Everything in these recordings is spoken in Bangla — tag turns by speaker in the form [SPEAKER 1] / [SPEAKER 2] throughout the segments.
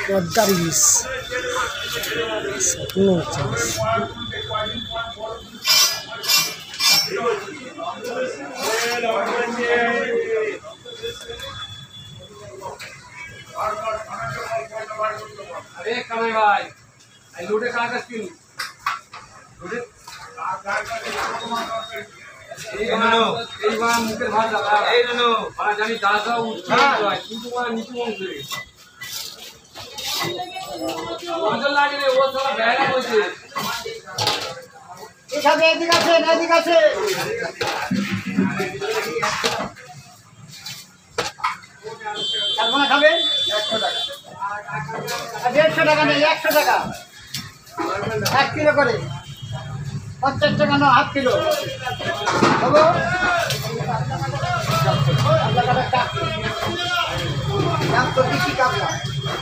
[SPEAKER 1] পদ্মার ইলিশ 49।
[SPEAKER 2] अरे कमाई भाई आई लोटे कहाँ का स्किन लोटे एक बार मुझे भाग जाता है और जानी दादा उठा है किंतु वहाँ नीचे वहाँ से अंदर लागे ले वो साला बहरा बोलते
[SPEAKER 1] এটা এদিক আছে এদিক আছে আপনারা খাবেন 100 টাকা 150 টাকা নেই 100 টাকা 1 কিলো করে 50 টাকা না হাফ কিলো হবো দাম তো কি কাপড়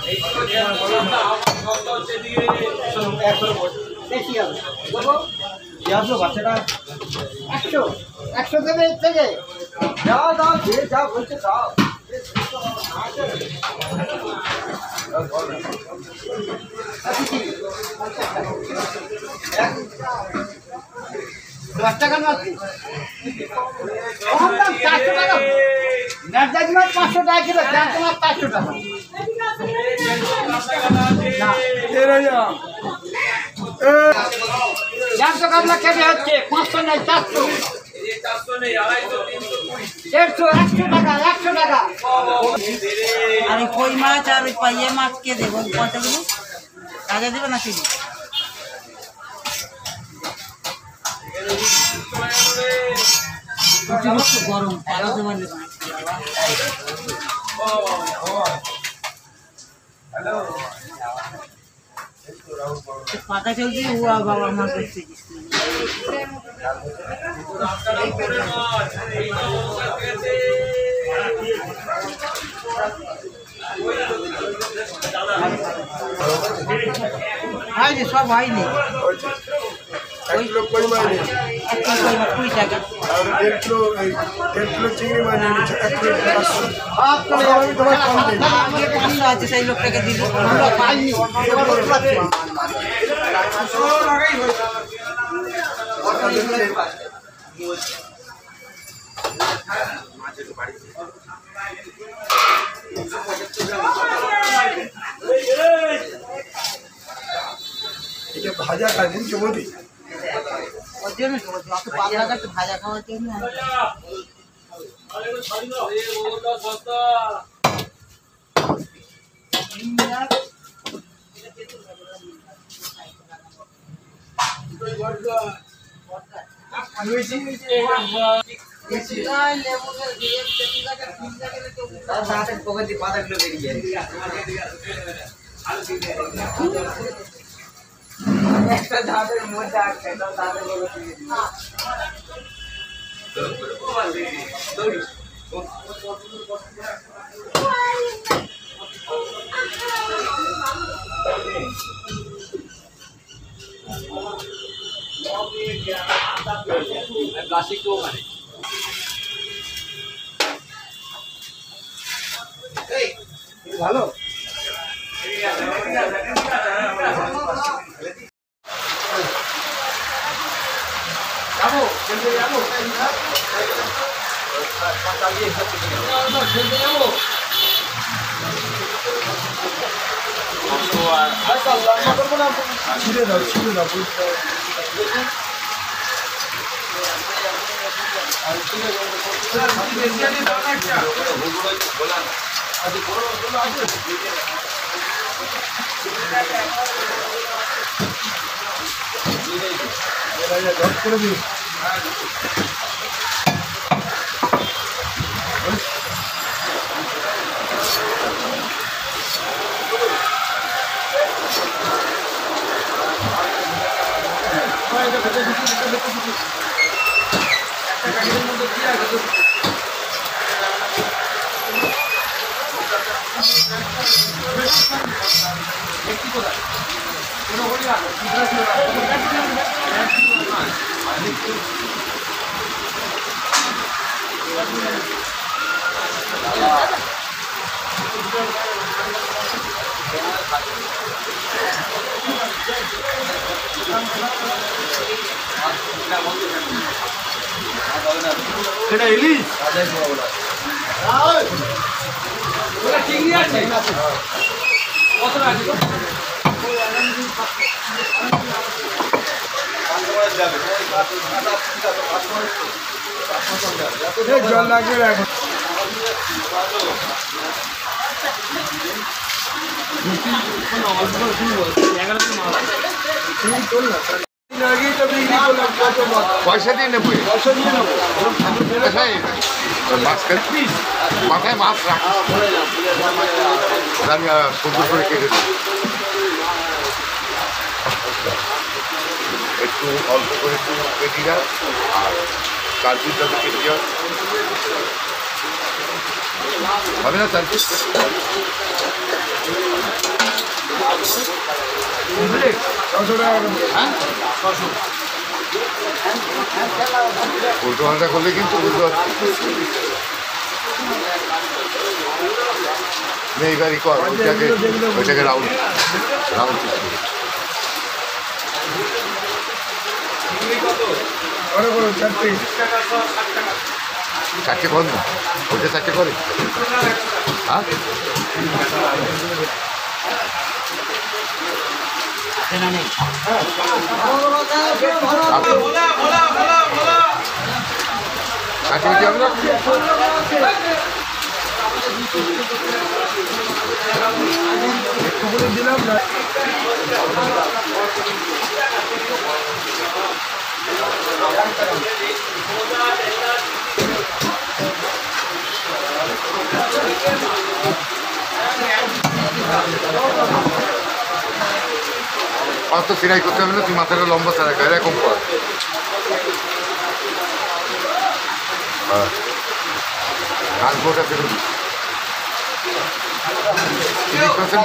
[SPEAKER 1] এই তো আমরা কত হচ্ছে দিকে 100 বেশি হবে হবো যাও বাচ্চাটা 100 100 দেবে এর থেকে যাও দাও যে যা বলছে দাও 10 টাকা মাত্র 400 টাকা নেট দাম 500 টাকা কিলো দাম তোমার 500 টাকা দাম তো কাবলা কেটে হচ্ছে 500 নাই 400
[SPEAKER 2] 400 नहीं 250 320
[SPEAKER 1] 150 টাকা 100 টাকা
[SPEAKER 3] अरे कोई माछ আর পাইয়ে মাছ কে দেব কতগুলো আগে দেব না কি গরম আরো দেবেন হ্যালো পাতা চলছে ও বাবা আমার কাছে হয় যে সব হয়নি
[SPEAKER 4] एक किलो कोई मायने
[SPEAKER 3] 20 টাকা
[SPEAKER 4] और 1 किलो चिंगड़ी मायने 1 किलो 500
[SPEAKER 1] হাত চলে যাবে
[SPEAKER 4] তোমার কম দেই
[SPEAKER 3] আমাকে 500 আছে সেই লোকটাকে দিল
[SPEAKER 1] আমরা পাইনি এবার বলতে পারছি
[SPEAKER 4] ये भाजा का दिन के मोदी
[SPEAKER 3] ওর জন্য তো যত পাতলা কাটে ভাজা খাওয়ার জন্য
[SPEAKER 2] अरे वो छाड़ी ना ये वो तो सस्ता
[SPEAKER 3] দাঁতের পকেট দিয়ে পাতাগুলো বেরিয়ে একটা দাঁতের মধ্যে আটকে দাঁতের পকেট
[SPEAKER 2] प्लास्टिक को मारे
[SPEAKER 1] ভালো
[SPEAKER 2] যাবো খেলতে যাবো খেলতে যাবো
[SPEAKER 4] छिड़े दाও করে দিই
[SPEAKER 2] সেটা ইলিশ চিংড়ি আছে কতটা আছে
[SPEAKER 4] জল লাগবে এখন
[SPEAKER 5] পয়সা দিয়ে নেবো মাছ কাটবি মাথায় মাছ রাখ আমি সুন্দর করে কেটে দিই একটু অল্প করে একটু কেটে যাও আর চারপিসটাতে কেটে যাও হবে না চারপিস হ্যাঁ উল্টো পাল্টা করলে কিন্তু বুঝতে পারছি এইবারই কর ওইটাকে রাউন্ড পিস করে চারটে কর না ওইটা চারটে করে হ্যাঁ কাছে হবে না
[SPEAKER 4] একটু বলে দিলাম না
[SPEAKER 5] অত সিলাই করতে হবে না তুই মাথাটা লম্বা ছাড়া এরকম কর হ্যাঁ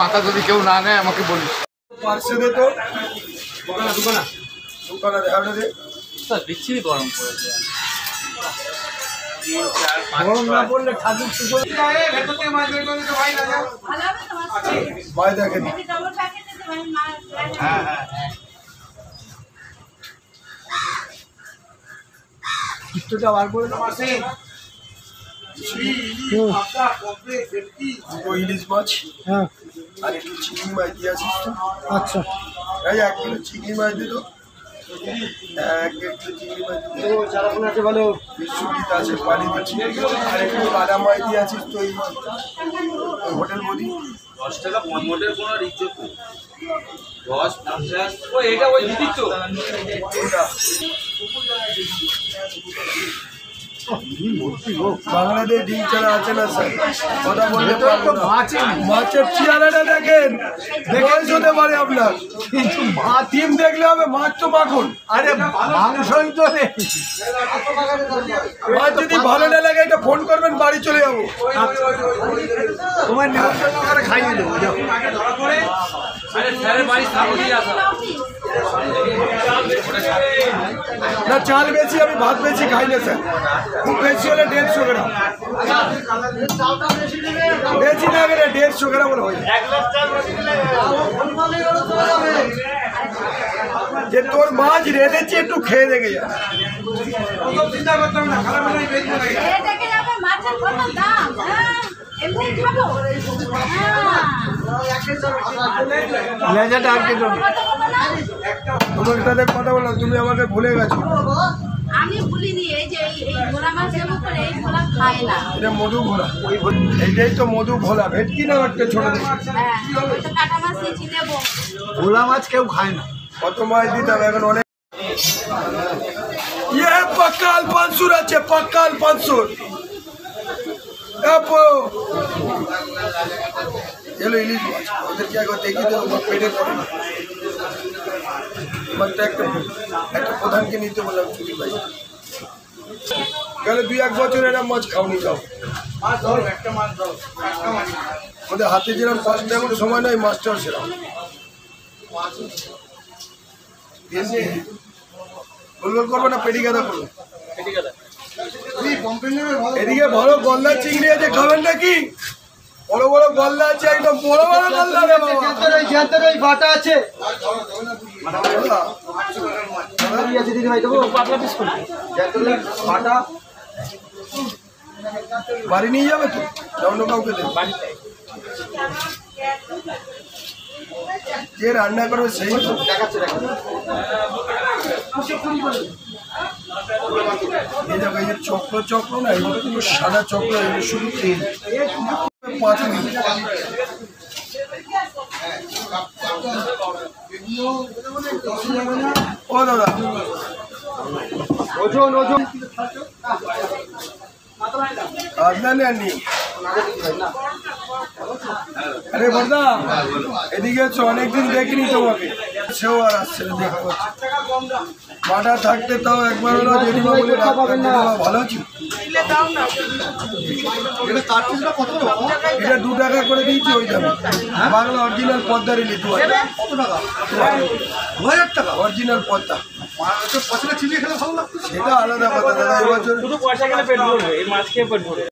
[SPEAKER 5] মাথা যদি কেউ না নেয় আমাকে বলিস
[SPEAKER 4] পার্সে দে তো দোকানে দেখা দে
[SPEAKER 2] বিচ্ছিরি গরম পড়েছে
[SPEAKER 4] গরম না পড়লে ঠাকুর ভাই দেখেন
[SPEAKER 2] হ্যাঁ হ্যাঁ
[SPEAKER 4] কিস্তুটা বার করে দুটো ইলিশ মাছ
[SPEAKER 1] হ্যাঁ
[SPEAKER 4] আর একটু চিংড়ি মাছ দিয়ে আসিস তো
[SPEAKER 1] আচ্ছা
[SPEAKER 4] এই 1 কিলো চিংড়ি মাছ দিত 1 কিলো চিংড়ি মাছ দিত
[SPEAKER 1] চারাপোনা আছে ভালো
[SPEAKER 4] বিশ্বজিৎ আছে পানি দিচ্ছি আর একটু কাদা মাছ দিয়ে আছিস তো এই হোটেল বলি
[SPEAKER 2] 10 টাকা মোটের কোনো রিচার্জ নেই 10 50 ও এটা ওই দিদি তো
[SPEAKER 4] বাংলাদেশ ডিম ছাড়া আছে না স্যার কথা বলতে পারবো না মাছের চেহারাটা দেখেন বয়স হতে পারে আপনার কিন্তু ডিম দেখলে হবে মাছ তো মাখন
[SPEAKER 1] আরে মাংসই তো নেই
[SPEAKER 4] মাছ যদি ভালো না লাগে এটা ফোন করবেন বাড়ি চলে যাবো
[SPEAKER 1] তোমার নিমন্ত্রণ করে খাইয়ে দেবো
[SPEAKER 2] আরে স্যারের বাড়ি সামনে আসা
[SPEAKER 4] না চাল বেশি আমি ভাত বেশি খাই না স্যার খুব বেশি হলে 150 গ্রাম বেশি না গেলে 150 গ্রাম হয়ে যায় যে তোর মাছ রেঁধেছি একটু খেয়ে দেখে যা
[SPEAKER 2] চিন্তা করতাম না খারাপ হলে বেচবো না
[SPEAKER 6] মাছের কত দাম এমনি খাবো
[SPEAKER 1] লেজাটা আর কি দেবো
[SPEAKER 4] তোমার সাথে কথা বললাম তুমি আমাকে ভুলে গেছো
[SPEAKER 6] আমি ভুলিনি এই যে এই ভোলা মাছ এমন করে এই ভোলা খায় না
[SPEAKER 4] এটা মধু ভোলা এইটাই তো মধু ভোলা ভেটকি না একটা ছোট
[SPEAKER 6] হ্যাঁ ওই তো কাটা মাছ নিচ্ছি দেবো
[SPEAKER 1] ভোলা মাছ কেউ খায় না
[SPEAKER 4] কত মাছ দিতে হবে এখন অনেক ये पक्का अल्फांसुर আছে पक्का अल्फांसुर আপো এলো ইলিশ মাছ ওদের কি একবার দেখি তো পেটে পড়ে না মানে একটা প্রধানকে নিতে বললাম ছুটি পাই গেলে 2-1 বছর এরা মাছ খাওনি যাও ওদের হাতে যেরকম কষ্ট এখন সময় নয় মাছটাও সেরকম গোল করবো না পেটি গাদা করবো এদিকে ভালো গলদা চিংড়ি আছে খাবেন নাকি বড় বড় গলদা আছে, একদম বড় বড় গলদা রে বাবা।
[SPEAKER 1] জ্যান্তর ওই বাটা আছে দিদি ভাই দেবো পাতলা পিস করে জ্যান্তর ওই বাটা
[SPEAKER 4] বাড়ি নিয়ে যাবে তো, অন্য কাউকে দেবে। যে রান্না করবে সেই তো
[SPEAKER 1] দেখাচ্ছে
[SPEAKER 4] এই দেখো, এই যে চক্র চক্র না, এগুলো কিন্তু সাদা চক্র, এগুলো শুধু তেল 5 মিনিট। ও দাদা,
[SPEAKER 1] ওজন ওজন
[SPEAKER 4] আপনার নেননি? আরে বর্দা, এদিকে হচ্ছে অনেকদিন দেখিনি তোমাকে, সেও আর আসছে না, দেখা করছে। মাটা থাকতে তাও একবার হলো জেঠিমা বলে ডাকতাম, জেঠিমা ভালো আছি। এটা 2 টাকা করে দিয়েছি ওই দামে, বাংলা অরিজিনাল পদ্মা রিলি 2000 টাকা অরিজিনাল পদ্মা। সেটা আলাদা কথা দাদা, এবছর
[SPEAKER 2] শুধু পয়সা গেলে পেট ভরবে, এই মাছ খেয়ে পেট ভরবে।